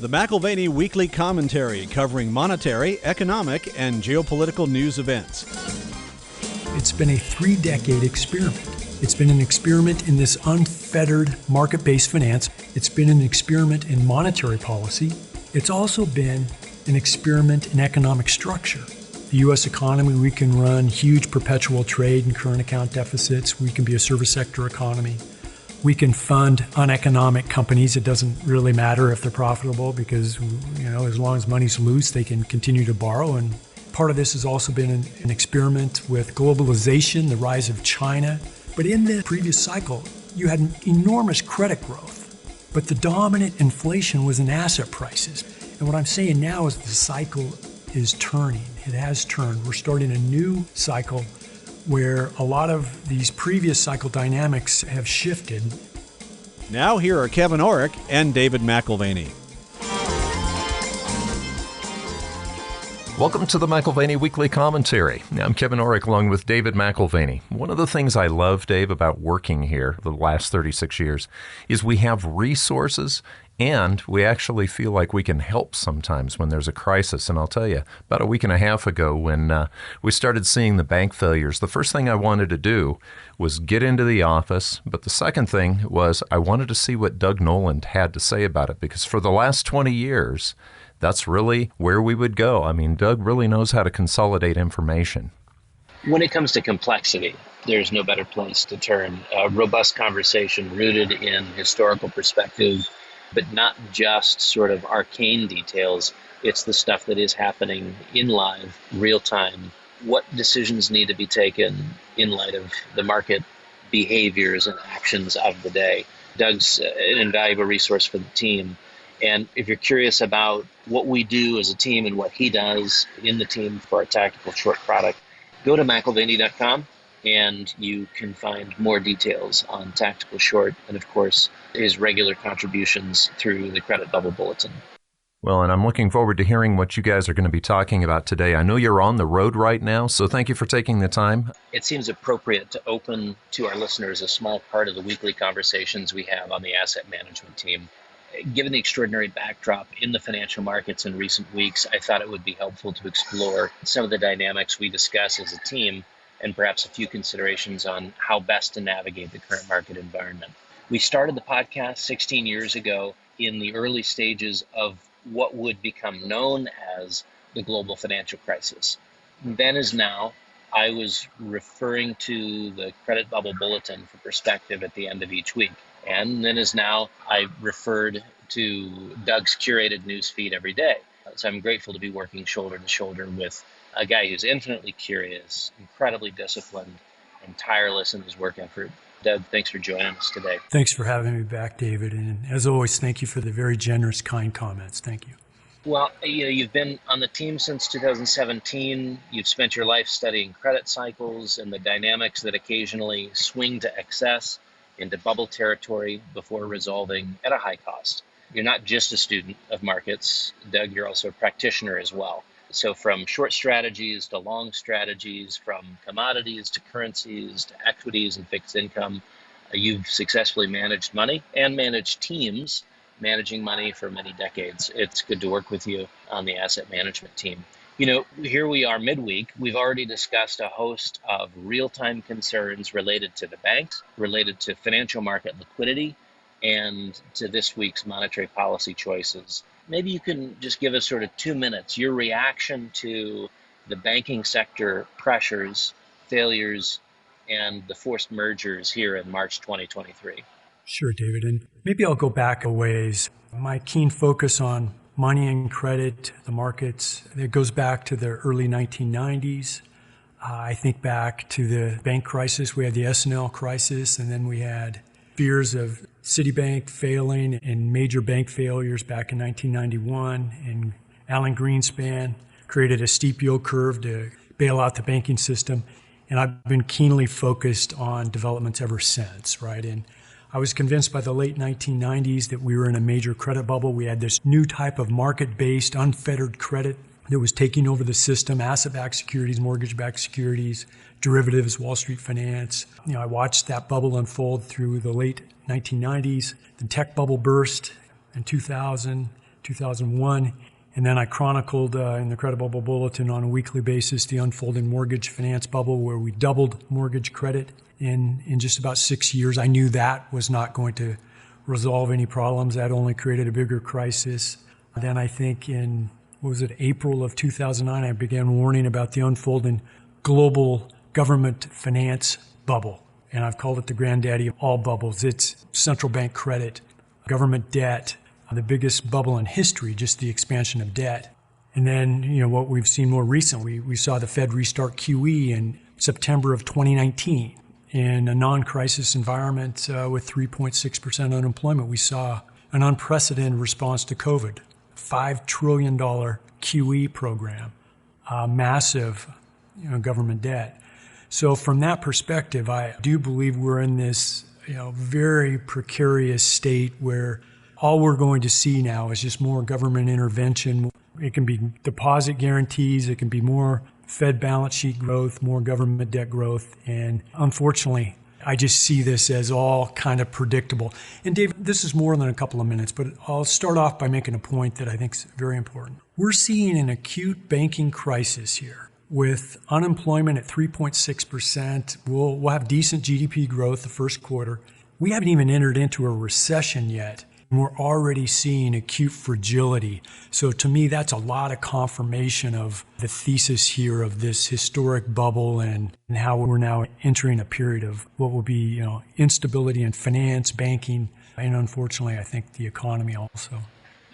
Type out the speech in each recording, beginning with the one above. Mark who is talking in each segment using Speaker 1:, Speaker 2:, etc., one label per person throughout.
Speaker 1: the McAlvany Weekly Commentary, covering monetary, economic, and geopolitical news events.
Speaker 2: It's been a 3-decade experiment. It's been an experiment in this unfettered market-based finance. It's been an experiment in monetary policy. It's also been an experiment in economic structure. The U.S. economy, we can run huge perpetual trade and current account deficits. We can be a service sector economy. We can fund uneconomic companies. It doesn't really matter if they're profitable because, as long as money's loose, they can continue to borrow. And part of this has also been an experiment with globalization, the rise of China. But in the previous cycle, you had an enormous credit growth, but the dominant inflation was in asset prices. And what I'm saying now is the cycle is turning. It has turned. We're starting a new cycle where a lot of these previous cycle dynamics have shifted.
Speaker 1: Now here are Kevin Orrick and David McAlvany.
Speaker 3: Welcome to the McAlvany Weekly Commentary. I'm Kevin Orrick along with David McAlvany. One of the things I love, Dave, about working here the last 36 years is we have resources and we actually feel like we can help sometimes when there's a crisis. And I'll tell you, about a week and a half ago when we started seeing the bank failures, the first thing I wanted to do was get into the office. But the second thing was I wanted to see what Doug Noland had to say about it, because for the last 20 years, that's really where we would go. I mean, Doug really knows how to consolidate information.
Speaker 4: When it comes to complexity, there's no better place to turn. A robust conversation rooted in historical perspective, but not just sort of arcane details. It's the stuff that is happening in live, real time. What decisions need to be taken in light of the market behaviors and actions of the day. Doug's an invaluable resource for the team. And if you're curious about what we do as a team and what he does in the team for our tactical short product, go to McAlvany.com and you can find more details on tactical short and, of course, his regular contributions through the Credit Bubble Bulletin.
Speaker 3: Well, and I'm looking forward to hearing what you guys are going to be talking about today. I know you're on the road right now, so thank you for taking the time.
Speaker 4: It seems appropriate to open to our listeners a small part of the weekly conversations we have on the asset management team. Given the extraordinary backdrop in the financial markets in recent weeks, I thought it would be helpful to explore some of the dynamics we discuss as a team and perhaps a few considerations on how best to navigate the current market environment. We started the podcast 16 years ago in the early stages of what would become known as the global financial crisis. Then as now, I was referring to the Credit Bubble Bulletin for perspective at the end of each week. And then as now, I referred to Doug's curated news feed every day. So I'm grateful to be working shoulder to shoulder with a guy who's infinitely curious, incredibly disciplined, and tireless in his work effort. Doug, thanks for joining us today.
Speaker 2: Thanks for having me back, David. And as always, thank you for the very generous, kind comments. Thank you.
Speaker 4: Well, you've been on the team since 2017. You've spent your life studying credit cycles and the dynamics that occasionally swing to excess into bubble territory before resolving at a high cost. You're not just a student of markets, Doug, you're also a practitioner as well. So from short strategies to long strategies, from commodities to currencies to equities and fixed income, you've successfully managed money and managed teams managing money for many decades. It's good to work with you on the asset management team. Here we are midweek. We've already discussed a host of real-time concerns related to the banks, related to financial market liquidity, and to this week's monetary policy choices. Maybe you can just give us sort of 2 minutes, your reaction to the banking sector pressures, failures, and the forced mergers here in March 2023.
Speaker 2: Sure, David. And maybe I'll go back a ways. My keen focus on money and credit, the markets, it goes back to the early 1990s. I think back to the bank crisis. We had the S&L crisis, and then we had fears of Citibank failing and major bank failures back in 1991. And Alan Greenspan created a steep yield curve to bail out the banking system. And I've been keenly focused on developments ever since, right? And I was convinced by the late 1990s that we were in a major credit bubble. We had this new type of market-based, unfettered credit that was taking over the system, asset-backed securities, mortgage-backed securities, derivatives, Wall Street finance. I watched that bubble unfold through the late 1990s. The tech bubble burst in 2000. 2001. And then I chronicled in the Credit Bubble Bulletin on a weekly basis the unfolding mortgage finance bubble, where we doubled mortgage credit in just about 6 years. I knew that was not going to resolve any problems. That only created a bigger crisis. Then I think in, April of 2009, I began warning about the unfolding global government finance bubble. And I've called it the granddaddy of all bubbles. It's central bank credit, government debt, the biggest bubble in history, just the expansion of debt. And then, what we've seen more recently, we saw the Fed restart QE in September of 2019. In a non-crisis environment with 3.6% unemployment, we saw an unprecedented response to COVID. $5 trillion QE program, massive government debt. So from that perspective, I do believe we're in this very precarious state where all we're going to see now is just more government intervention. It can be deposit guarantees, it can be more Fed balance sheet growth, more government debt growth, and unfortunately, I just see this as all kind of predictable. And Dave, this is more than a couple of minutes, but I'll start off by making a point that I think is very important. We're seeing an acute banking crisis here with unemployment at 3.6%. We'll have decent GDP growth the first quarter. We haven't even entered into a recession yet. And we're already seeing acute fragility. So to me, that's a lot of confirmation of the thesis here of this historic bubble and how we're now entering a period of what will be, instability in finance, banking, and unfortunately, I think the economy also.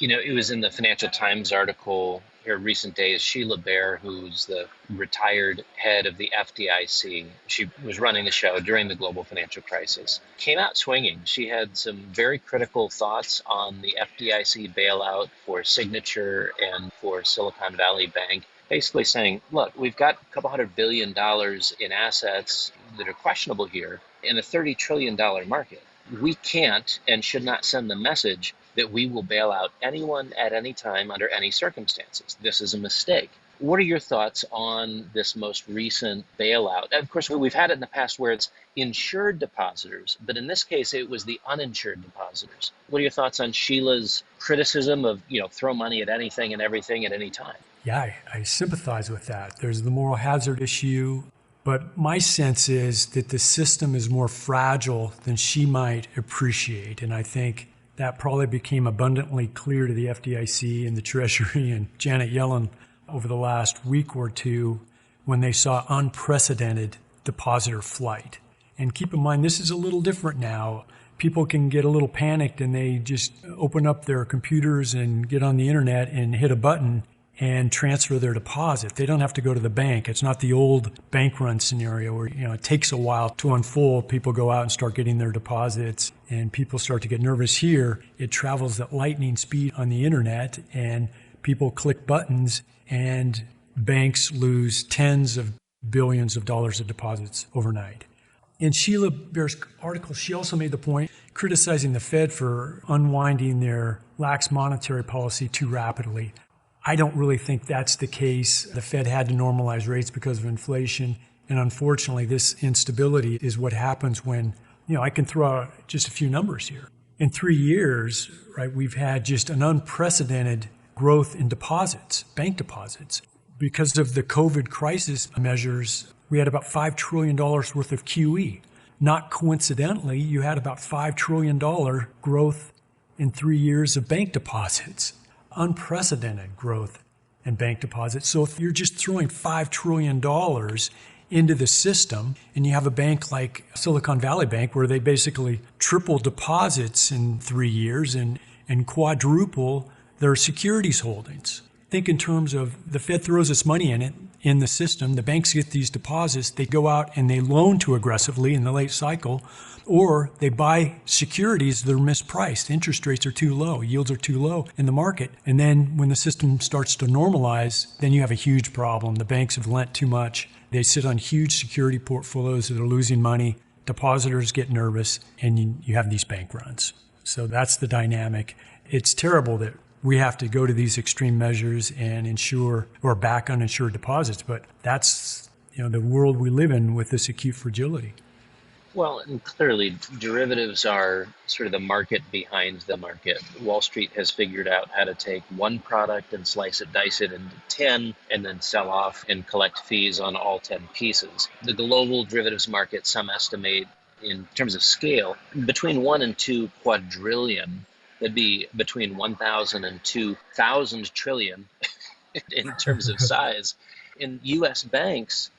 Speaker 4: It was in the Financial Times article here recent days. Sheila Bair, who's the retired head of the FDIC, she was running the show during the global financial crisis, came out swinging. She had some very critical thoughts on the FDIC bailout for Signature and for Silicon Valley Bank, basically saying, look, we've got a couple $100 billion in assets that are questionable here in a $30 trillion market. We can't and should not send the message that we will bail out anyone at any time under any circumstances. This is a mistake. What are your thoughts on this most recent bailout? And of course, we've had it in the past where it's insured depositors, but in this case, it was the uninsured depositors. What are your thoughts on Sheila's criticism of, throw money at anything and everything at any time?
Speaker 2: Yeah, I sympathize with that. There's the moral hazard issue, but my sense is that the system is more fragile than she might appreciate, and I think that probably became abundantly clear to the FDIC and the Treasury and Janet Yellen over the last week or two when they saw unprecedented depositor flight. And keep in mind, this is a little different now. People can get a little panicked and they just open up their computers and get on the internet and hit a button and transfer their deposit. They don't have to go to the bank. It's not the old bank run scenario where it takes a while to unfold. People go out and start getting their deposits and people start to get nervous. Here, it travels at lightning speed on the internet and people click buttons and banks lose tens of billions of dollars of deposits overnight. In Sheila Bair's article, she also made the point criticizing the Fed for unwinding their lax monetary policy too rapidly. I don't really think that's the case. The Fed had to normalize rates because of inflation. And unfortunately, this instability is what happens when, I can throw out just a few numbers here. In 3 years, right, we've had just an unprecedented growth in deposits, bank deposits. Because of the COVID crisis measures, we had about $5 trillion worth of QE. Not coincidentally, you had about $5 trillion growth in 3 years of bank deposits. Unprecedented growth in bank deposits. So if you're just throwing $5 trillion into the system and you have a bank like Silicon Valley Bank where they basically triple deposits in 3 years and quadruple their securities holdings. Think in terms of the Fed throws its money in the system, the banks get these deposits, they go out and they loan too aggressively in the late cycle, or they buy securities that are mispriced. Interest rates are too low, yields are too low in the market. And then when the system starts to normalize, then you have a huge problem. The banks have lent too much. They sit on huge security portfolios that are losing money. Depositors get nervous, and you have these bank runs. So that's the dynamic. It's terrible that we have to go to these extreme measures and insure or back uninsured deposits, but that's the world we live in with this acute fragility.
Speaker 4: Well, and clearly, derivatives are sort of the market behind the market. Wall Street has figured out how to take one product and slice it, dice it into 10, and then sell off and collect fees on all 10 pieces. The global derivatives market, some estimate in terms of scale, between 1 and 2 quadrillion. That'd be between 1,000 and 2,000 trillion in terms of size. In U.S. banks,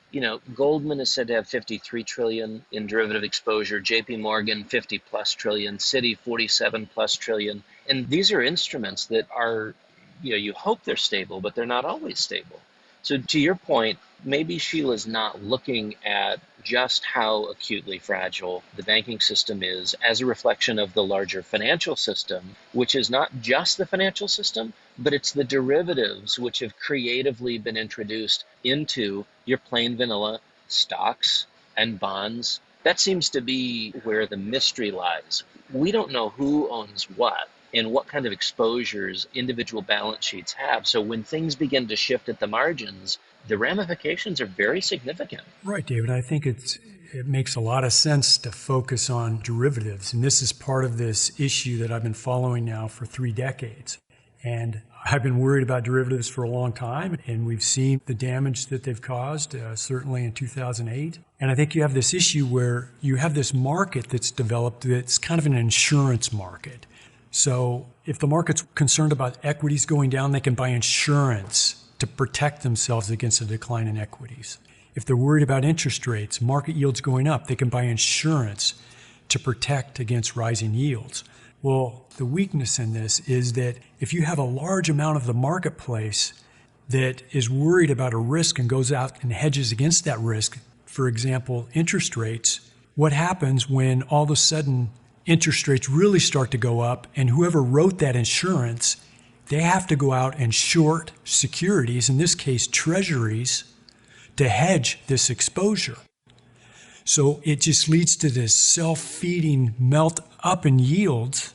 Speaker 4: Goldman is said to have 53 trillion in derivative exposure, JP Morgan 50 plus trillion, Citi 47 plus trillion. And these are instruments that are, you hope they're stable, but they're not always stable. So to your point, maybe Sheila's not looking at just how acutely fragile the banking system is as a reflection of the larger financial system, which is not just the financial system, but it's the derivatives which have creatively been introduced into your plain vanilla stocks and bonds. That seems to be where the mystery lies. We don't know who owns what and what kind of exposures individual balance sheets have. So when things begin to shift at the margins, the ramifications are very significant.
Speaker 2: Right, David. I think it makes a lot of sense to focus on derivatives. And this is part of this issue that I've been following now for 3 decades. And I've been worried about derivatives for a long time, and we've seen the damage that they've caused, certainly in 2008. And I think you have this issue where you have this market that's developed that's kind of an insurance market. So if the market's concerned about equities going down, they can buy insurance to protect themselves against a decline in equities. If they're worried about interest rates, market yields going up, they can buy insurance to protect against rising yields. Well, the weakness in this is that if you have a large amount of the marketplace that is worried about a risk and goes out and hedges against that risk, for example, interest rates, what happens when all of a sudden interest rates really start to go up and whoever wrote that insurance, they have to go out and short securities, in this case treasuries, to hedge this exposure. So it just leads to this self-feeding melt up in yields,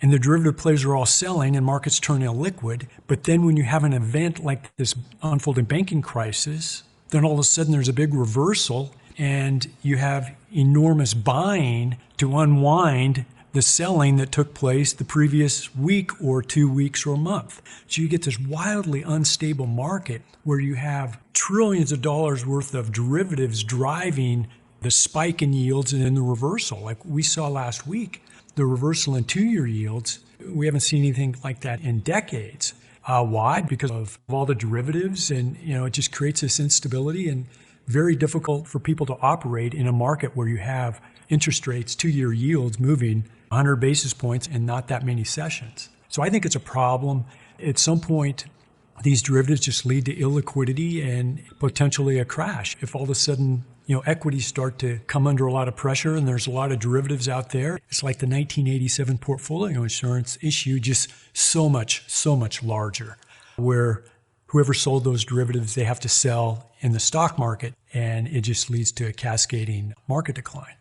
Speaker 2: and the derivative players are all selling and markets turn illiquid. But then when you have an event like this unfolding banking crisis, then all of a sudden there's a big reversal and you have enormous buying to unwind the selling that took place the previous week or 2 weeks or a month. So you get this wildly unstable market where you have trillions of dollars worth of derivatives driving the spike in yields and then the reversal. Like we saw last week, the reversal in 2-year yields, we haven't seen anything like that in decades. Why? Because of all the derivatives, and it just creates this instability and very difficult for people to operate in a market where you have interest rates, 2-year yields moving 100 basis points and not that many sessions. So I think it's a problem. At some point, these derivatives just lead to illiquidity and potentially a crash. If all of a sudden, equities start to come under a lot of pressure and there's a lot of derivatives out there, it's like the 1987 portfolio insurance issue, just so much larger, where whoever sold those derivatives, they have to sell in the stock market, and it just leads to a cascading market decline.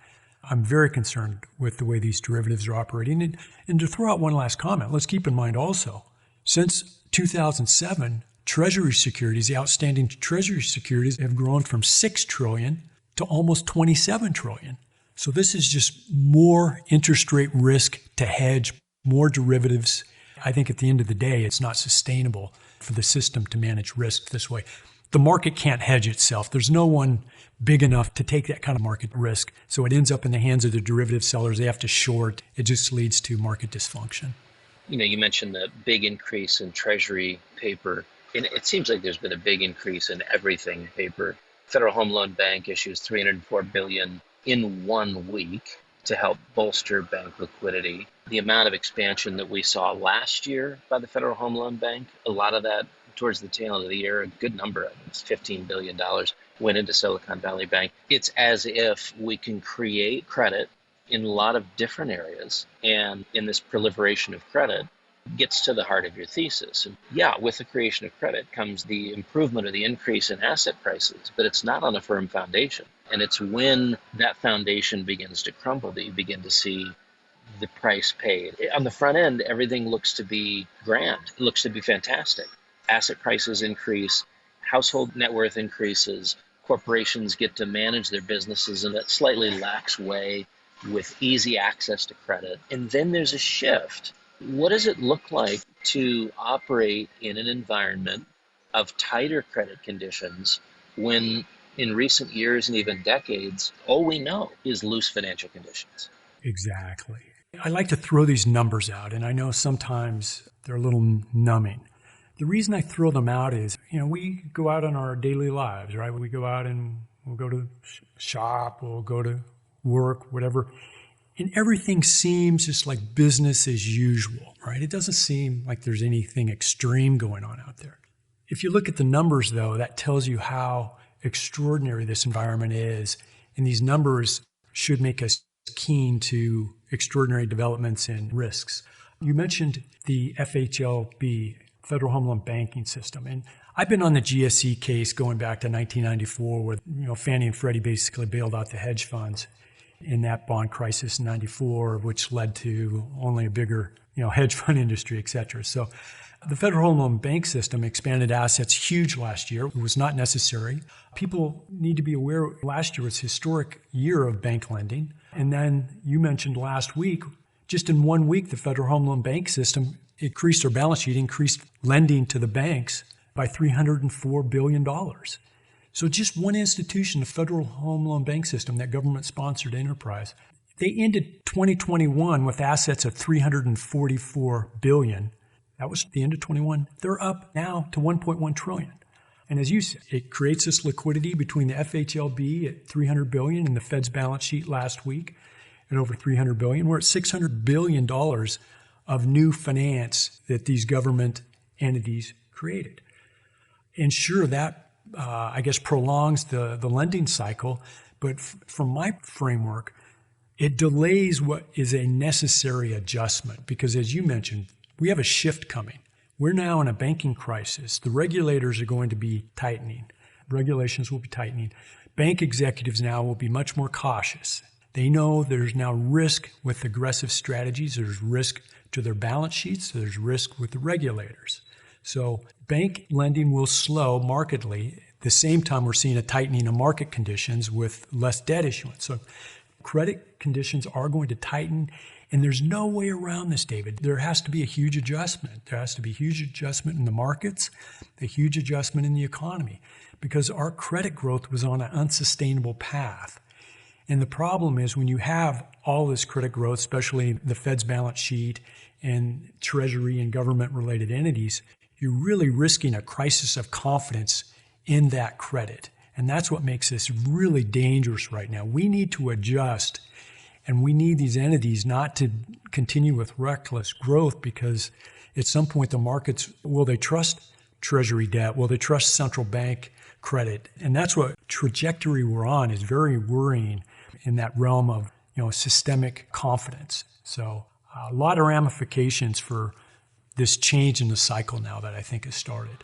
Speaker 2: I'm very concerned with the way these derivatives are operating. And to throw out one last comment, let's keep in mind also, since 2007, Treasury securities, the outstanding Treasury securities have grown from 6 trillion to almost 27 trillion. So this is just more interest rate risk to hedge, more derivatives. I think at the end of the day, it's not sustainable for the system to manage risk this way. The market can't hedge itself. There's no one big enough to take that kind of market risk. So it ends up in the hands of the derivative sellers. They have to short. It just leads to market dysfunction.
Speaker 4: You mentioned the big increase in Treasury paper. And it seems like there's been a big increase in everything paper. Federal Home Loan Bank issues $304 billion in 1 week to help bolster bank liquidity. The amount of expansion that we saw last year by the Federal Home Loan Bank, a lot of that towards the tail of the year, a good number of it, it's $15 billion, went into Silicon Valley Bank. It's as if we can create credit in a lot of different areas, and in this proliferation of credit, gets to the heart of your thesis. And yeah, with the creation of credit comes the improvement or the increase in asset prices, but it's not on a firm foundation. And it's when that foundation begins to crumble that you begin to see the price paid. On the front end, everything looks to be grand. It looks to be fantastic. Asset prices increase, household net worth increases, corporations get to manage their businesses in a slightly lax way with easy access to credit. And then there's a shift. What does it look like to operate in an environment of tighter credit conditions when in recent years and even decades, all we know is loose financial conditions?
Speaker 2: Exactly. I like to throw these numbers out, and I know sometimes they're a little numbing. The reason I throw them out is, we go out in our daily lives, right? We go out and we'll go to shop, we'll go to work, whatever. And everything seems just like business as usual, right? It doesn't seem like there's anything extreme going on out there. If you look at the numbers, though, that tells you how extraordinary this environment is. And these numbers should make us keen to extraordinary developments and risks. You mentioned the FHLB, Federal Home Loan Banking System. And I've been on the GSE case going back to 1994 where Fannie and Freddie basically bailed out the hedge funds in that bond crisis in 94, which led to only a bigger hedge fund industry, et cetera. So the Federal Home Loan Bank System expanded assets huge last year. It was not necessary. People need to be aware last year was a historic year of bank lending. And then you mentioned last week, just in 1 week, the Federal Home Loan Bank System increased their balance sheet, increased lending to the banks by $304 billion. So just one institution, the Federal Home Loan Bank System, that government-sponsored enterprise, they ended 2021 with assets of $344 billion. That was the end of 21. They're up now to $1.1 trillion. And as you said, it creates this liquidity between the FHLB at $300 billion and the Fed's balance sheet last week at over $300 billion. We're at $600 billion of new finance that these government entities created. And sure, that, prolongs the lending cycle. But from my framework, it delays what is a necessary adjustment. Because as you mentioned, we have a shift coming. We're now in a banking crisis. The regulators are going to be tightening. Regulations will be tightening. Bank executives now will be much more cautious. They know there's now risk with aggressive strategies. There's risk to their balance sheets. There's risk with the regulators. So bank lending will slow markedly. At the same time, we're seeing a tightening of market conditions with less debt issuance. So credit conditions are going to tighten. And there's no way around this, David. There has to be a huge adjustment. There has to be a huge adjustment in the markets, a huge adjustment in the economy, because our credit growth was on an unsustainable path. And the problem is when you have all this credit growth, especially the Fed's balance sheet and Treasury and government-related entities, you're really risking a crisis of confidence in that credit. And that's what makes this really dangerous right now. We need to adjust. And we need these entities not to continue with reckless growth because at some point the markets, will they trust Treasury debt? Will they trust central bank credit? And that's what trajectory we're on is very worrying in that realm of systemic confidence. So a lot of ramifications for this change in the cycle now that I think has started.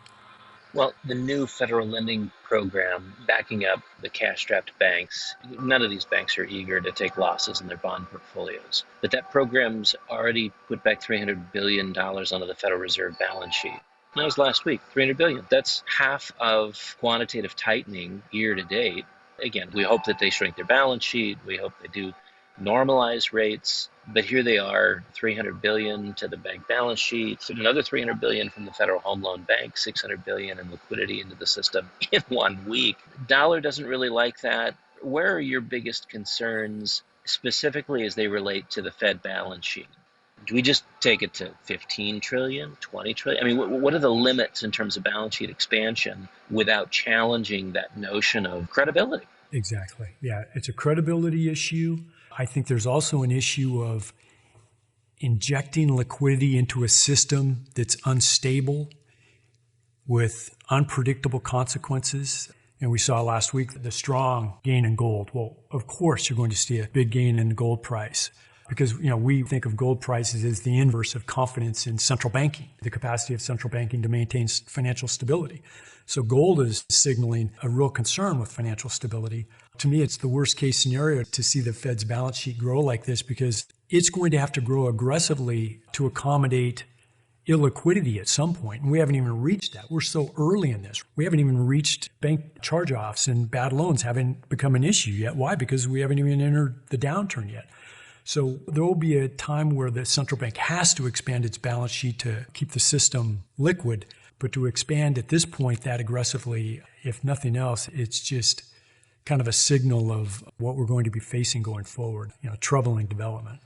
Speaker 4: Well, the new federal lending program backing up the cash-strapped banks, none of these banks are eager to take losses in their bond portfolios. But that program's already put back $300 billion onto the Federal Reserve balance sheet. That was last week, $300 billion. That's half of quantitative tightening year to date. Again, we hope that they shrink their balance sheet. We hope they do normalize rates. But here they are, $300 billion to the bank balance sheet, another $300 billion from the Federal Home Loan Bank, $600 billion in liquidity into the system in 1 week. Dollar doesn't really like that. Where are your biggest concerns, specifically as they relate to the Fed balance sheet? Do we just take it to 15 trillion, 20 trillion? I mean, what are the limits in terms of balance sheet expansion without challenging that notion of credibility?
Speaker 2: Exactly. Yeah, it's a credibility issue. I think there's also an issue of injecting liquidity into a system that's unstable with unpredictable consequences. And we saw last week the strong gain in gold. Well, of course, you're going to see a big gain in the gold price because, we think of gold prices as the inverse of confidence in central banking, the capacity of central banking to maintain financial stability. So gold is signaling a real concern with financial stability. To me, it's the worst case scenario to see the Fed's balance sheet grow like this because it's going to have to grow aggressively to accommodate illiquidity at some point, and we haven't even reached that. We're so early in this. We haven't even reached bank charge-offs, and bad loans haven't become an issue yet. Why? Because we haven't even entered the downturn yet. So there will be a time where the central bank has to expand its balance sheet to keep the system liquid, but to expand at this point that aggressively, if nothing else, it's just kind of a signal of what we're going to be facing going forward, troubling development.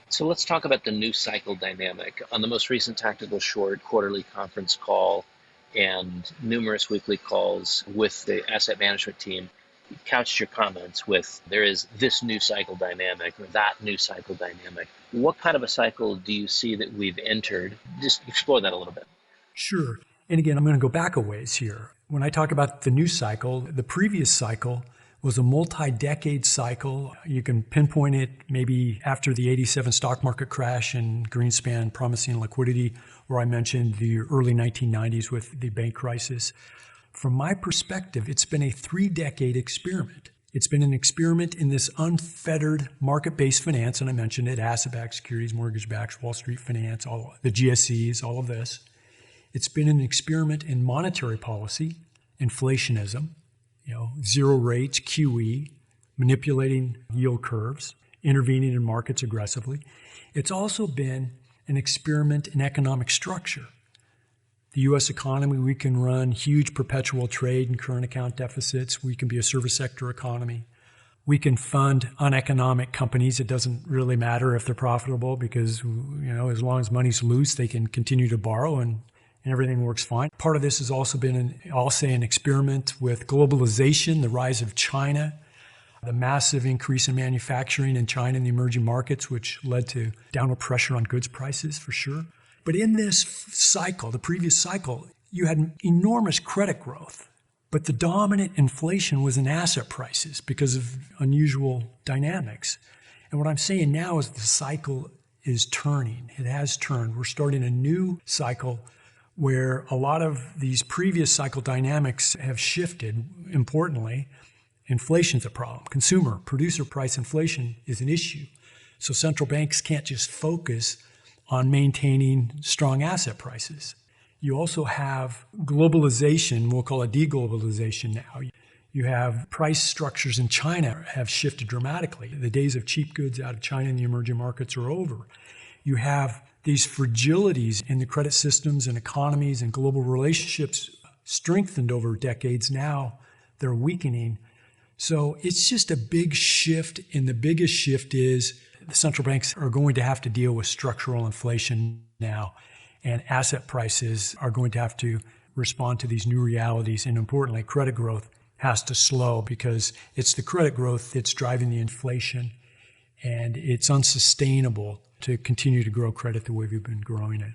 Speaker 4: So let's talk about the new cycle dynamic. On the most recent Tactical Short quarterly conference call and numerous weekly calls with the asset management team, you couched your comments with there is this new cycle dynamic or that new cycle dynamic. What kind of a cycle do you see that we've entered? Just explore that a little bit.
Speaker 2: Sure. And again, I'm going to go back a ways here. When I talk about the new cycle, the previous cycle was a multi-decade cycle. You can pinpoint it maybe after the 87 stock market crash and Greenspan promising liquidity, or I mentioned the early 1990s with the bank crisis. From my perspective, it's been a 3-decade experiment. It's been an experiment in this unfettered market-based finance, and I mentioned it, asset-backed securities, mortgage-backed, Wall Street finance, all the GSEs, all of this. It's been an experiment in monetary policy, inflationism, zero rates, QE, manipulating yield curves, intervening in markets aggressively. It's also been an experiment in economic structure. The U.S. economy, we can run huge perpetual trade and current account deficits. We can be a service sector economy. We can fund uneconomic companies. It doesn't really matter if they're profitable because, as long as money's loose, they can continue to borrow and everything works fine. Part of this has also been, an experiment with globalization, the rise of China, the massive increase in manufacturing in China and the emerging markets, which led to downward pressure on goods prices for sure. But in this cycle, the previous cycle, you had enormous credit growth, but the dominant inflation was in asset prices because of unusual dynamics. And what I'm saying now is the cycle is turning. It has turned. We're starting a new cycle where a lot of these previous cycle dynamics have shifted. Importantly, inflation's a problem. Consumer, producer price inflation is an issue. So central banks can't just focus on maintaining strong asset prices. You also have globalization, we'll call it deglobalization now. You have price structures in China have shifted dramatically. The days of cheap goods out of China and the emerging markets are over. You have these fragilities in the credit systems and economies and global relationships strengthened over decades. Now they're weakening. So it's just a big shift, and the biggest shift is the central banks are going to have to deal with structural inflation now, and asset prices are going to have to respond to these new realities. And importantly, credit growth has to slow because it's the credit growth that's driving the inflation, and it's unsustainable to continue to grow credit the way we've been growing it.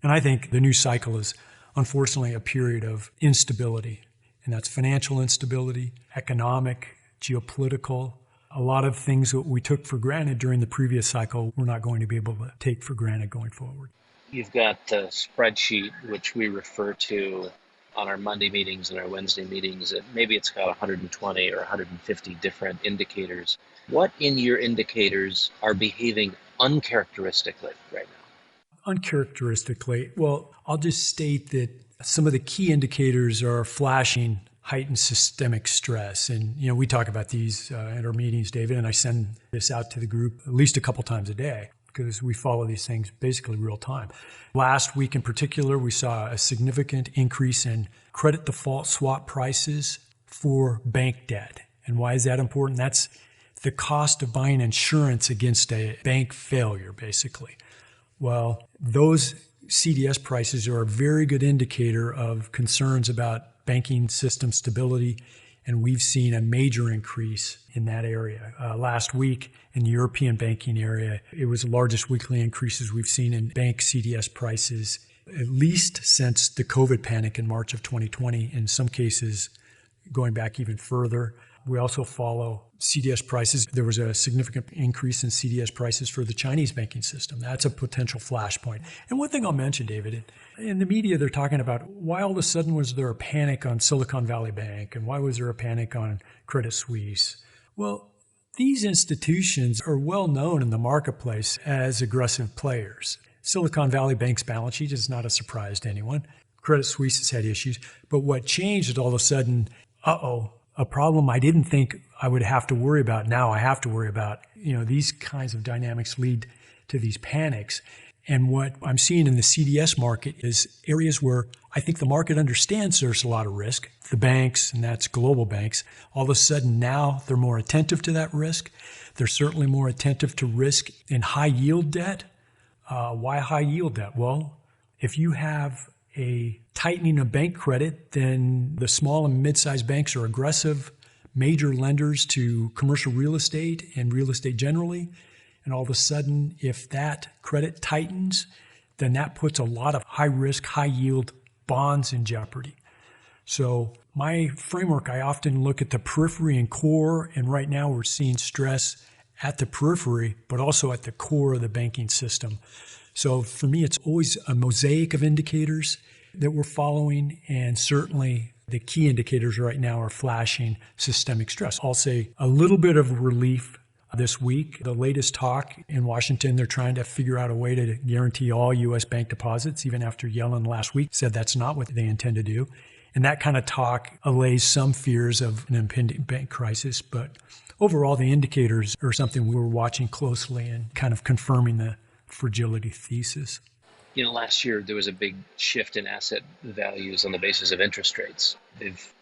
Speaker 2: And I think the new cycle is unfortunately a period of instability, and that's financial instability, economic, geopolitical. A lot of things that we took for granted during the previous cycle, we're not going to be able to take for granted going forward.
Speaker 4: You've got a spreadsheet, which we refer to on our Monday meetings and our Wednesday meetings. Maybe it's got 120 or 150 different indicators. What in your indicators are behaving uncharacteristically right now?
Speaker 2: Uncharacteristically, well, I'll just state that some of the key indicators are flashing heightened systemic stress. And, we talk about these at our meetings, David, and I send this out to the group at least a couple times a day because we follow these things basically real time. Last week in particular, we saw a significant increase in credit default swap prices for bank debt. And why is that important? That's the cost of buying insurance against a bank failure, basically. Well, those CDS prices are a very good indicator of concerns about banking system stability, and we've seen a major increase in that area. Last week in the European banking area, it was the largest weekly increases we've seen in bank CDS prices, at least since the COVID panic in March of 2020, in some cases going back even further. We also follow CDS prices. There was a significant increase in CDS prices for the Chinese banking system. That's a potential flashpoint. And one thing I'll mention, David, in the media, they're talking about why all of a sudden was there a panic on Silicon Valley Bank and why was there a panic on Credit Suisse? Well, these institutions are well known in the marketplace as aggressive players. Silicon Valley Bank's balance sheet is not a surprise to anyone. Credit Suisse has had issues. But what changed is all of a sudden, a problem I didn't think I would have to worry about. Now I have to worry about. These kinds of dynamics lead to these panics. And what I'm seeing in the CDS market is areas where I think the market understands there's a lot of risk. The banks, and that's global banks, all of a sudden now they're more attentive to that risk. They're certainly more attentive to risk in high yield debt. Why high yield debt? Well, if you have a tightening of bank credit, then the small and mid-sized banks are aggressive major lenders to commercial real estate and real estate generally. And all of a sudden, if that credit tightens, then that puts a lot of high-risk, high-yield bonds in jeopardy. So my framework, I often look at the periphery and core, and right now we're seeing stress at the periphery, but also at the core of the banking system. So for me, it's always a mosaic of indicators that we're following, and certainly the key indicators right now are flashing systemic stress. I'll say a little bit of relief this week. The latest talk in Washington, they're trying to figure out a way to guarantee all U.S. bank deposits, even after Yellen last week said that's not what they intend to do. And that kind of talk allays some fears of an impending bank crisis. But overall, the indicators are something we're watching closely and kind of confirming the fragility thesis.
Speaker 4: Last year there was a big shift in asset values on the basis of interest rates. They've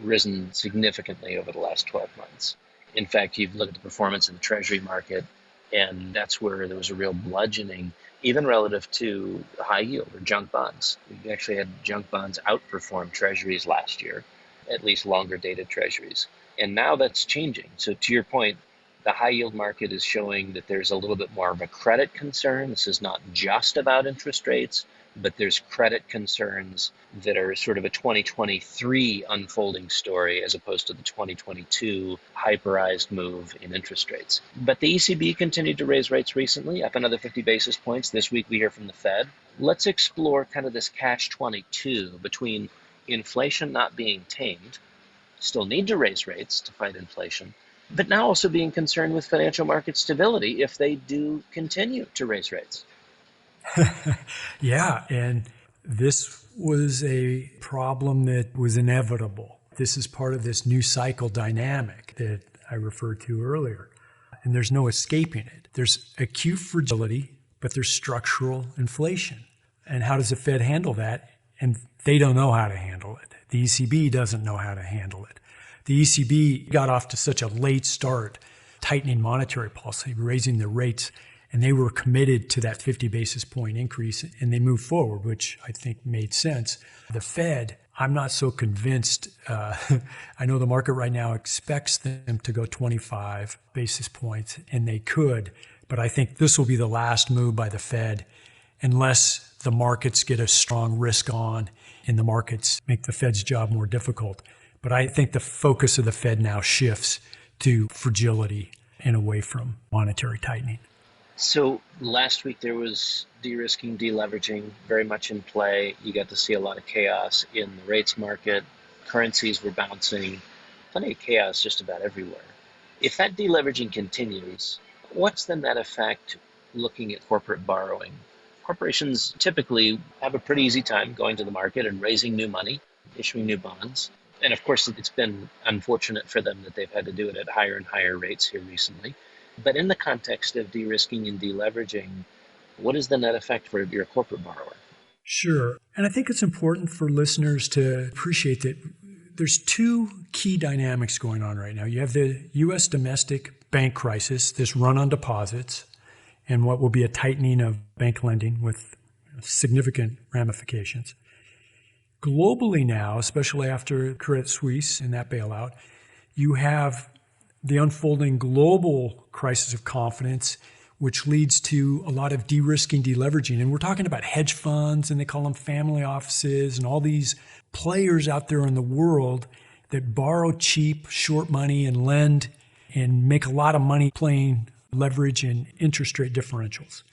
Speaker 4: risen significantly over the last 12 months. In fact, you've looked at the performance in the Treasury market, and that's where there was a real bludgeoning, even relative to high yield or junk bonds. We actually had junk bonds outperform Treasuries last year, at least longer dated Treasuries. And now that's changing. So to your point, the high yield market is showing that there's a little bit more of a credit concern. This is not just about interest rates, but there's credit concerns that are sort of a 2023 unfolding story as opposed to the 2022 hyperized move in interest rates. But the ECB continued to raise rates recently, up another 50 basis points. This week we hear from the Fed. Let's explore kind of this catch-22 between inflation not being tamed, still need to raise rates to fight inflation, but now also being concerned with financial market stability if they do continue to raise rates.
Speaker 2: Yeah, and this was a problem that was inevitable. This is part of this new cycle dynamic that I referred to earlier, and there's no escaping it. There's acute fragility, but there's structural inflation. And how does the Fed handle that? And they don't know how to handle it. The ECB doesn't know how to handle it. The ECB got off to such a late start, tightening monetary policy, raising the rates, and they were committed to that 50 basis point increase, and they moved forward, which I think made sense. The Fed, I'm not so convinced. I know the market right now expects them to go 25 basis points, and they could, but I think this will be the last move by the Fed unless the markets get a strong risk on and the markets make the Fed's job more difficult. But I think the focus of the Fed now shifts to fragility and away from monetary tightening.
Speaker 4: So last week there was de-risking, deleveraging very much in play. You got to see a lot of chaos in the rates market. Currencies were bouncing. Plenty of chaos just about everywhere. If that deleveraging continues, what's the net effect looking at corporate borrowing? Corporations typically have a pretty easy time going to the market and raising new money, issuing new bonds. And of course, it's been unfortunate for them that they've had to do it at higher and higher rates here recently. But in the context of de-risking and deleveraging, what is the net effect for your corporate borrower?
Speaker 2: Sure. And I think it's important for listeners to appreciate that there's two key dynamics going on right now. You have the U.S. domestic bank crisis, this run on deposits, and what will be a tightening of bank lending with significant ramifications. Globally now, especially after Credit Suisse and that bailout, you have the unfolding global crisis of confidence, which leads to a lot of de-risking, deleveraging. And we're talking about hedge funds, and they call them family offices, and all these players out there in the world that borrow cheap, short money and lend and make a lot of money playing leverage and interest rate differentials.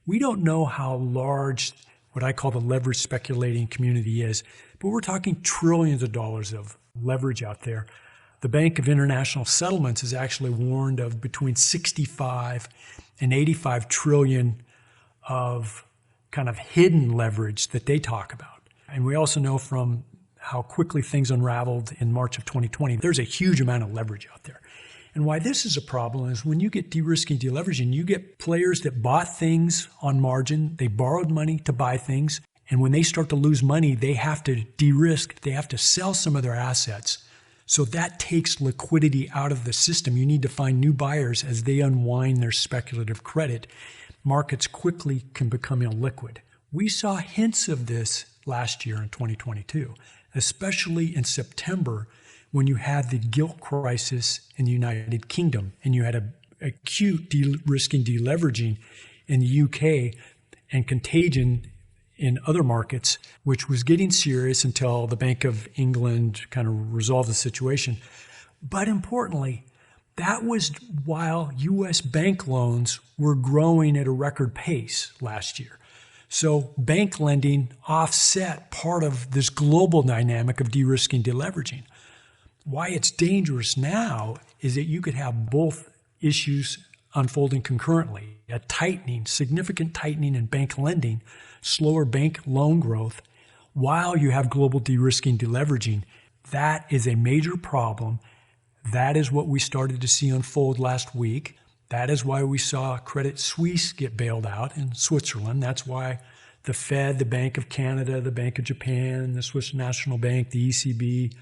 Speaker 2: We don't know how large what I call the leverage speculating community is, but we're talking trillions of dollars of leverage out there. The Bank of International Settlements has actually warned of between 65 and 85 trillion of kind of hidden leverage that they talk about. And we also know from how quickly things unraveled in March of 2020, there's a huge amount of leverage out there. And why this is a problem is when you get de-risking, deleveraging, you get players that bought things on margin, they borrowed money to buy things, and when they start to lose money, they have to de-risk, they have to sell some of their assets. So that takes liquidity out of the system. You need to find new buyers as they unwind their speculative credit. Markets quickly can become illiquid. We saw hints of this last year in 2022, especially in September when you had the gilt crisis in the United Kingdom and you had an acute de-risking, deleveraging in the UK and contagion in other markets, which was getting serious until the Bank of England kind of resolved the situation. But importantly, that was while U.S. bank loans were growing at a record pace last year. So bank lending offset part of this global dynamic of de-risking, deleveraging. Why it's dangerous now is that you could have both issues unfolding concurrently. A tightening, significant tightening in bank lending, slower bank loan growth, while you have global de-risking, deleveraging. That is a major problem. That is what we started to see unfold last week. That is why we saw Credit Suisse get bailed out in Switzerland. That's why the Fed, the Bank of Canada, the Bank of Japan, the Swiss National Bank, the ECB,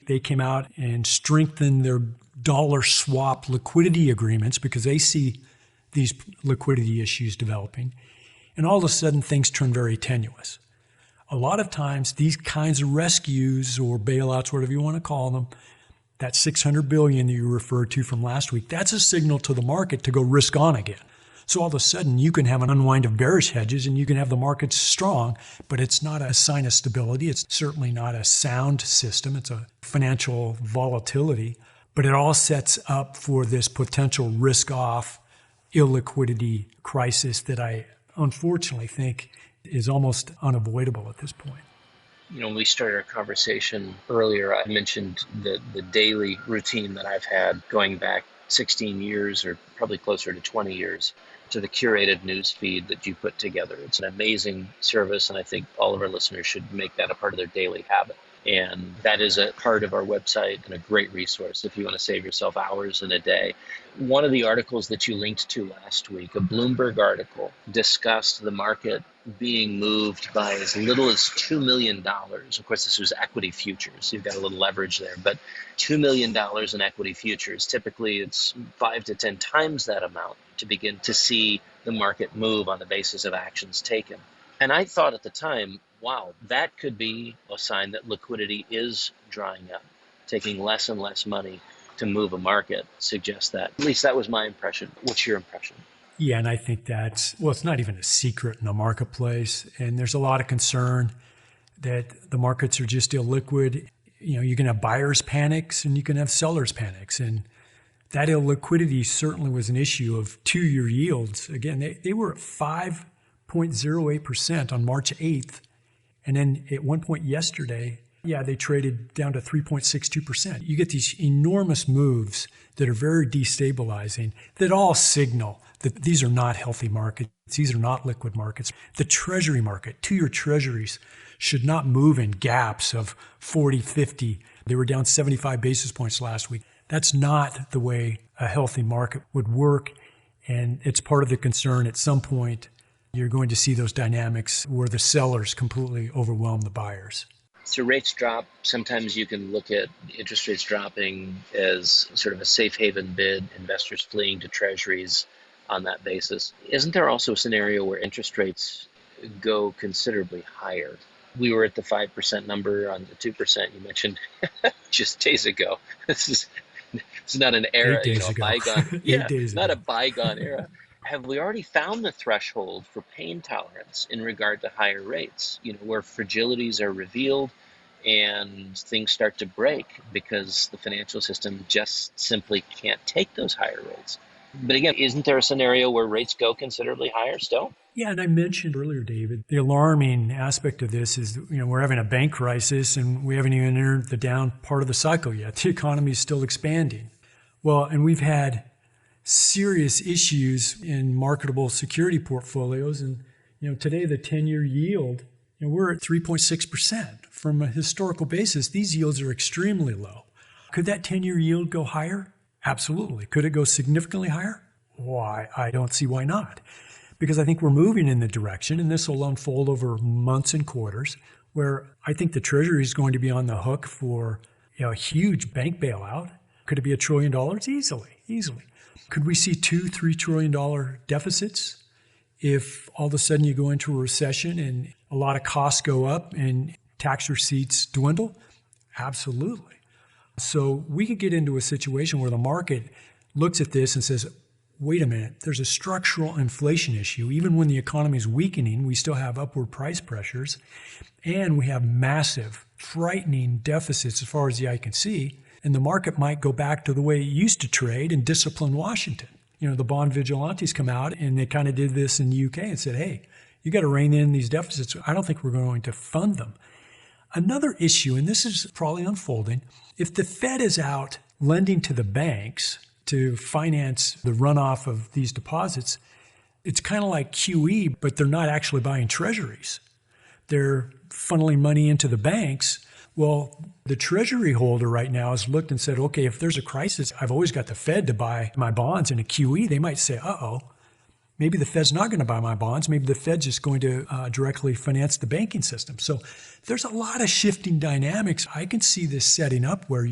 Speaker 2: they came out and strengthened their dollar swap liquidity agreements because they see these liquidity issues developing. And all of a sudden, things turn very tenuous. A lot of times, these kinds of rescues or bailouts, whatever you want to call them, that $600 billion that you referred to from last week, that's a signal to the market to go risk on again. So all of a sudden, you can have an unwind of bearish hedges and you can have the markets strong, but it's not a sign of stability. It's certainly not a sound system. It's a financial volatility, but it all sets up for this potential risk-off illiquidity crisis that I unfortunately think is almost unavoidable at this point.
Speaker 4: You know, when we started our conversation earlier, I mentioned the daily routine that I've had going back 16 years or probably closer to 20 years to the curated news feed that you put together. It's an amazing service, and I think all of our listeners should make that a part of their daily habit. And that is a part of our website and a great resource if you want to save yourself hours in a day. One of the articles that you linked to last week, a Bloomberg article, discussed the market being moved by as little as $2 million. Of course, this was equity futures. You've got a little leverage there, but $2 million in equity futures. Typically, it's 5 to 10 times that amount to begin to see the market move on the basis of actions taken. And I thought at the time, wow, that could be a sign that liquidity is drying up. Taking less and less money to move a market suggests that. At least that was my impression. What's your impression?
Speaker 2: Yeah, and I think it's not even a secret in the marketplace. And there's a lot of concern that the markets are just illiquid. You know, you can have buyers panics and you can have sellers panics. And that illiquidity certainly was an issue of 2-year yields. Again, they were at 5.08% on March 8th. And then at one point yesterday, they traded down to 3.62%. You get these enormous moves that are very destabilizing that all signal that these are not healthy markets. These are not liquid markets. The treasury market, 2-year treasuries, should not move in gaps of 40, 50. They were down 75 basis points last week. That's not the way a healthy market would work. And it's part of the concern at some point you're going to see those dynamics where the sellers completely overwhelm the buyers.
Speaker 4: So rates drop. Sometimes you can look at interest rates dropping as sort of a safe haven bid, investors fleeing to treasuries on that basis. Isn't there also a scenario where interest rates go considerably higher? We were at the 5% number on the 2% you mentioned just days ago. It's not an era, a bygone. Not a bygone era. Have we already found the threshold for pain tolerance in regard to higher rates? You know, where fragilities are revealed and things start to break because the financial system just simply can't take those higher rates. But again, isn't there a scenario where rates go considerably higher still?
Speaker 2: Yeah, and I mentioned earlier, David, the alarming aspect of this is, we're having a bank crisis and we haven't even entered the down part of the cycle yet. The economy is still expanding. Well, and we've had serious issues in marketable security portfolios. And, Today the 10-year yield, we're at 3.6%. From a historical basis, these yields are extremely low. Could that 10-year yield go higher? Absolutely. Could it go significantly higher? Why, I don't see why not. Because I think we're moving in the direction, and this will unfold over months and quarters, where I think the Treasury is going to be on the hook for a huge bank bailout. Could it be $1 trillion? Easily. Could we see $2-3 trillion deficits if all of a sudden you go into a recession and a lot of costs go up and tax receipts dwindle? Absolutely. So we could get into a situation where the market looks at this and says, wait a minute, there's a structural inflation issue. Even when the economy is weakening, we still have upward price pressures, and we have massive, frightening deficits as far as the eye can see, and the market might go back to the way it used to trade and discipline Washington. The bond vigilantes come out, and they kind of did this in the UK and said, hey, you got to rein in these deficits. I don't think we're going to fund them. Another issue, and this is probably unfolding, if the Fed is out lending to the banks to finance the runoff of these deposits, it's kind of like QE, but they're not actually buying treasuries. They're funneling money into the banks. Well, the treasury holder right now has looked and said, okay, if there's a crisis, I've always got the Fed to buy my bonds in a QE. They might say, maybe the Fed's not going to buy my bonds. Maybe the Fed's just going to directly finance the banking system. So there's a lot of shifting dynamics. I can see this setting up where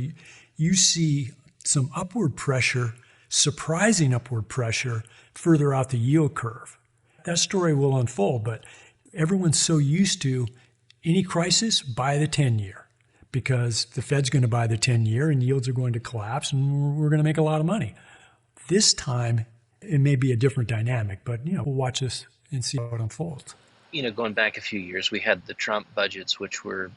Speaker 2: you see some upward pressure, surprising upward pressure further out the yield curve. That story will unfold, but everyone's so used to any crisis, buy the 10-year, because the Fed's going to buy the 10-year and yields are going to collapse and we're going to make a lot of money. This time, it may be a different dynamic, but we'll watch this and see how it unfolds.
Speaker 4: Going back a few years, we had the Trump budgets, which were,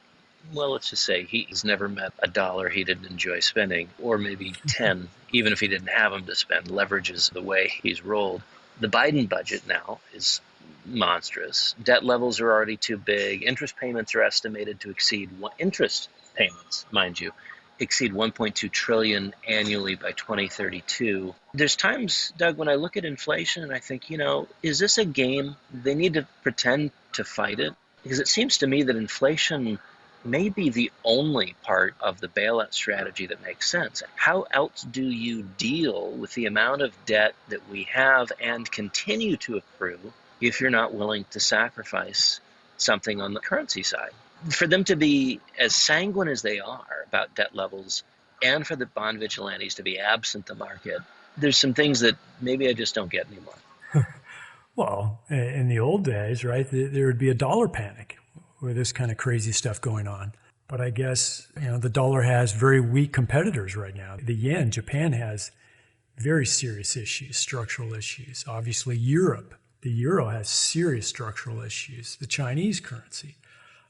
Speaker 4: well, let's just say he's never met $1 he didn't enjoy spending, or maybe 10, even if he didn't have them to spend. Leverage is the way he's rolled. The Biden budget now is monstrous. Debt levels are already too big. Interest payments are estimated to exceed interest payments, mind you, exceed 1.2 trillion annually by 2032. There's times, Doug, when I look at inflation and I think, is this a game? They need to pretend to fight it, because it seems to me that inflation may be the only part of the bailout strategy that makes sense. How else do you deal with the amount of debt that we have and continue to accrue if you're not willing to sacrifice something on the currency side? For them to be as sanguine as they are about debt levels, and for the bond vigilantes to be absent the market, there's some things that maybe I just don't get anymore.
Speaker 2: Well, in the old days, right, there would be a dollar panic with this kind of crazy stuff going on. But I guess, the dollar has very weak competitors right now. The yen, Japan has very serious issues, structural issues. Obviously, Europe, the euro has serious structural issues, the Chinese currency.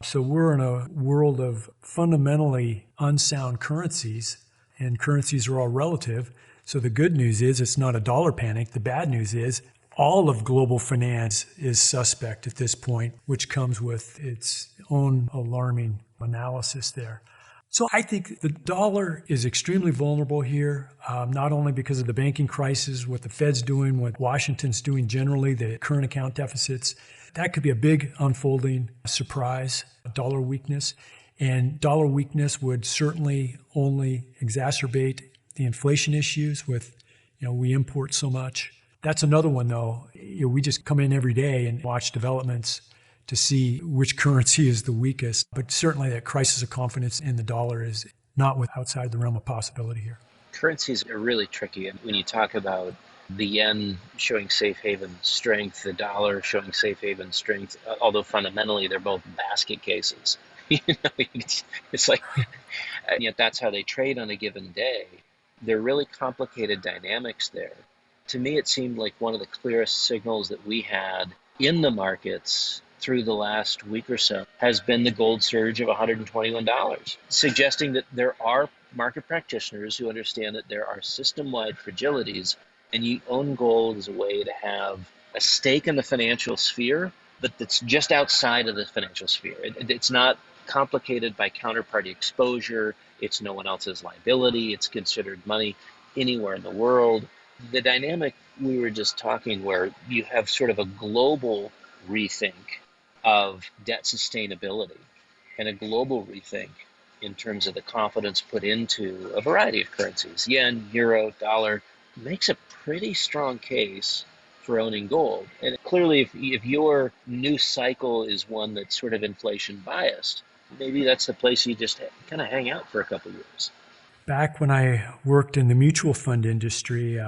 Speaker 2: So we're in a world of fundamentally unsound currencies, and currencies are all relative. So the good news is it's not a dollar panic. The bad news is all of global finance is suspect at this point, which comes with its own alarming analysis there. So I think the dollar is extremely vulnerable here, not only because of the banking crisis, what the Fed's doing, what Washington's doing generally, the current account deficits. That could be a big unfolding surprise, dollar weakness. And dollar weakness would certainly only exacerbate the inflation issues with, we import so much. That's another one, though. We just come in every day and watch developments to see which currency is the weakest. But certainly that crisis of confidence in the dollar is not outside the realm of possibility here.
Speaker 4: Currencies are really tricky. And when you talk about the yen showing safe haven strength, the dollar showing safe haven strength, although fundamentally they're both basket cases. It's like, and yet that's how they trade on a given day. They're really complicated dynamics there. To me, it seemed like one of the clearest signals that we had in the markets through the last week or so has been the gold surge of $121, suggesting that there are market practitioners who understand that there are system-wide fragilities, and you own gold as a way to have a stake in the financial sphere, but that's just outside of the financial sphere. It's not complicated by counterparty exposure. It's no one else's liability. It's considered money anywhere in the world. The dynamic we were just talking, where you have sort of a global rethink of debt sustainability and a global rethink in terms of the confidence put into a variety of currencies. Yen, euro, dollar makes a pretty strong case for owning gold. And clearly, if your new cycle is one that's sort of inflation biased, maybe that's the place you just kind of hang out for a couple of years.
Speaker 2: Back when I worked in the mutual fund industry,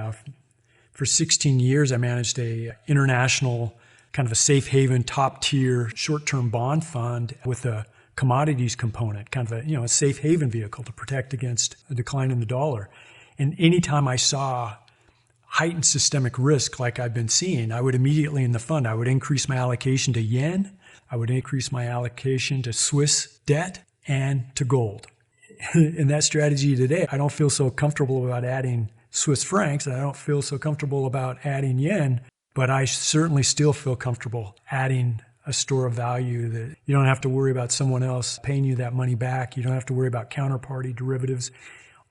Speaker 2: for 16 years, I managed a international kind of a safe haven, top tier, short-term bond fund with a commodities component, kind of a safe haven vehicle to protect against a decline in the dollar. And anytime I saw heightened systemic risk like I've been seeing, I would immediately in the fund, I would increase my allocation to yen, I would increase my allocation to Swiss debt and to gold. In that strategy today, I don't feel so comfortable about adding Swiss francs, and I don't feel so comfortable about adding yen, but I certainly still feel comfortable adding a store of value that you don't have to worry about someone else paying you that money back. You don't have to worry about counterparty derivatives.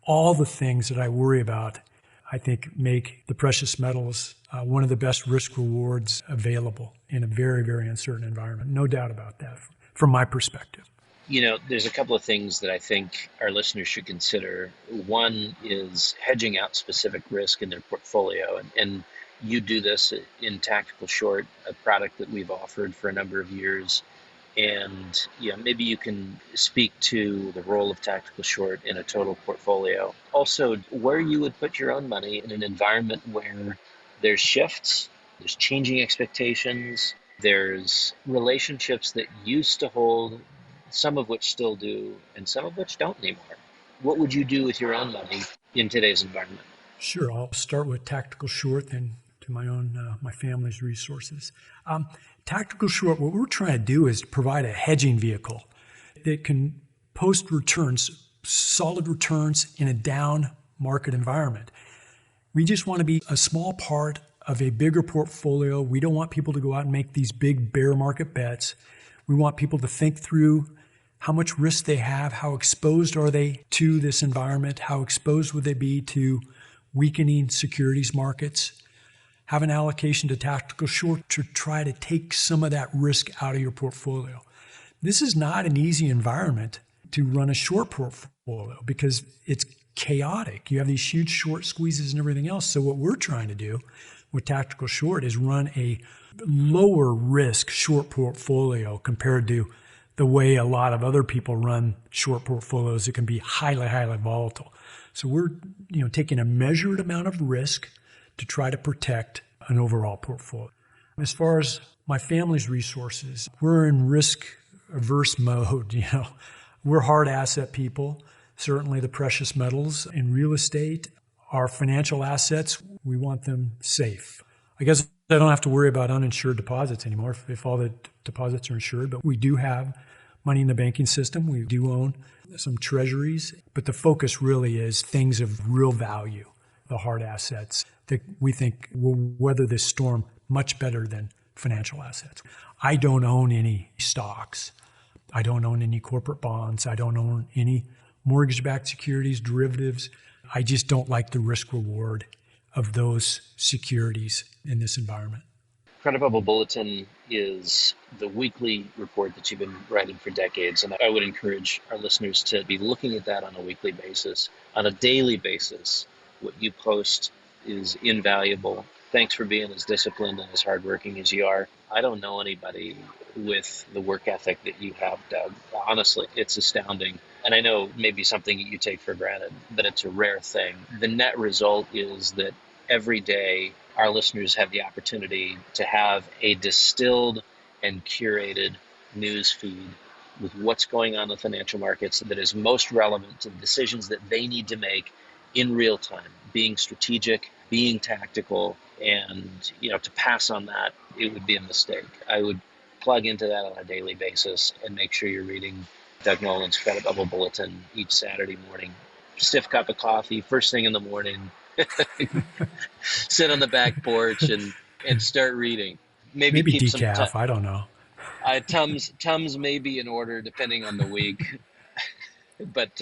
Speaker 2: All the things that I worry about, I think, make the precious metals one of the best risk rewards available in a very, very uncertain environment. No doubt about that from my perspective.
Speaker 4: There's a couple of things that I think our listeners should consider. One is hedging out specific risk in their portfolio. And you do this in Tactical Short, a product that we've offered for a number of years. And maybe you can speak to the role of Tactical Short in a total portfolio. Also, where you would put your own money in an environment where there's shifts, there's changing expectations, there's relationships that used to hold, some of which still do, and some of which don't anymore. What would you do with your own money in today's environment?
Speaker 2: Sure. I'll start with Tactical Short, then to my family's resources. Tactical Short, what we're trying to do is provide a hedging vehicle that can post returns, solid returns in a down market environment. We just want to be a small part of a bigger portfolio. We don't want people to go out and make these big bear market bets. We want people to think through how much risk they have, how exposed are they to this environment, how exposed would they be to weakening securities markets. Have an allocation to Tactical Short to try to take some of that risk out of your portfolio. This is not an easy environment to run a short portfolio because it's chaotic. You have these huge short squeezes and everything else. So what we're trying to do with Tactical Short is run a lower risk short portfolio compared to the way a lot of other people run short portfolios. It can be highly, highly volatile. So we're taking a measured amount of risk to try to protect an overall portfolio. As far as my family's resources, we're in risk averse mode. We're hard asset people. Certainly the precious metals and real estate, our financial assets, we want them safe. I guess I don't have to worry about uninsured deposits anymore if all the deposits are insured, but we do have money in the banking system. We do own some treasuries, but the focus really is things of real value, the hard assets that we think will weather this storm much better than financial assets. I don't own any stocks. I don't own any corporate bonds. I don't own any mortgage-backed securities, derivatives. I just don't like the risk reward of those securities in this environment.
Speaker 4: Credit Bubble Bulletin is the weekly report that you've been writing for decades, and I would encourage our listeners to be looking at that on a weekly basis. On a daily basis, what you post is invaluable. Thanks for being as disciplined and as hardworking as you are. I don't know anybody with the work ethic that you have, Doug. Honestly, it's astounding. And I know maybe something that you take for granted, but it's a rare thing. The net result is that every day our listeners have the opportunity to have a distilled and curated news feed with what's going on in the financial markets that is most relevant to the decisions that they need to make in real time, being strategic, being tactical, and to pass on that, it would be a mistake. I would plug into that on a daily basis and make sure you're reading Doug Noland's Credit Bubble Bulletin each Saturday morning. Stiff cup of coffee, first thing in the morning, sit on the back porch and start reading. Maybe keep
Speaker 2: decaf, I don't know.
Speaker 4: Tums may be in order depending on the week. But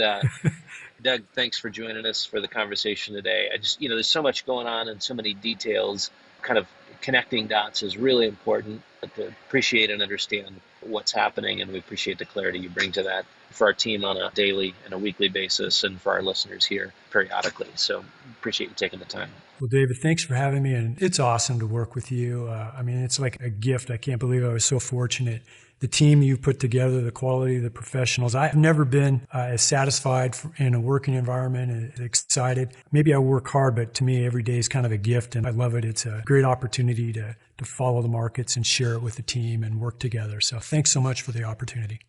Speaker 4: Doug, thanks for joining us for the conversation today. I just, there's so much going on and so many details. Kind of connecting dots is really important. but to appreciate and understand what's happening, and we appreciate the clarity you bring to that for our team on a daily and a weekly basis, and for our listeners here periodically. So appreciate you taking the time.
Speaker 2: Well, David, thanks for having me, and it's awesome to work with you. It's like a gift. I can't believe I was so fortunate. The team you put together, the quality of the professionals. I've never been as satisfied in a working environment and excited. Maybe I work hard, but to me, every day is kind of a gift, and I love it. It's a great opportunity to follow the markets and share it with the team and work together. So thanks so much for the opportunity.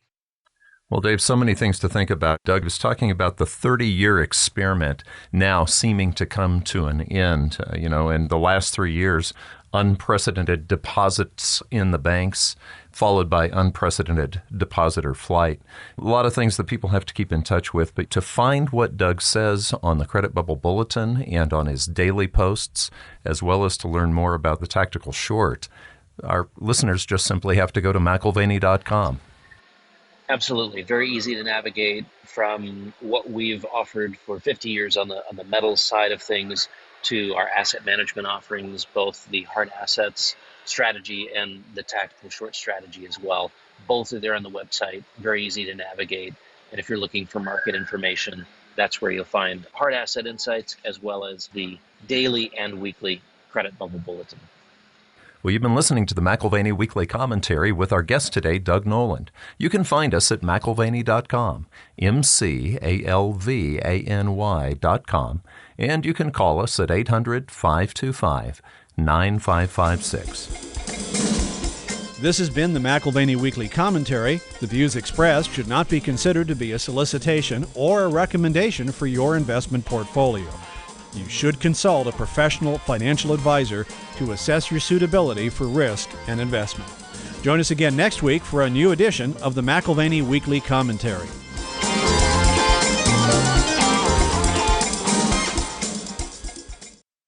Speaker 3: Well, Dave, so many things to think about. Doug was talking about the 30-year experiment now seeming to come to an end. In the last 3 years, unprecedented deposits in the banks, followed by unprecedented depositor flight. A lot of things that people have to keep in touch with, but to find what Doug says on the Credit Bubble Bulletin and on his daily posts, as well as to learn more about the tactical short, our listeners just simply have to go to McAlvany.com.
Speaker 4: Absolutely. Very easy to navigate from what we've offered for 50 years on the metals side of things to our asset management offerings, both the hard assets strategy and the tactical short strategy as well. Both are there on the website, very easy to navigate. And if you're looking for market information, that's where you'll find hard asset insights as well as the daily and weekly Credit Bubble Bulletin.
Speaker 3: Well, you've been listening to the McAlvany Weekly Commentary with our guest today, Doug Noland. You can find us at McAlvany.com, McAlvany.com, and you can call us at 800-525-9556.
Speaker 1: This has been the McAlvany Weekly Commentary. The views expressed should not be considered to be a solicitation or a recommendation for your investment portfolio. You should consult a professional financial advisor to assess your suitability for risk and investment. Join us again next week for a new edition of the McAlvany Weekly Commentary.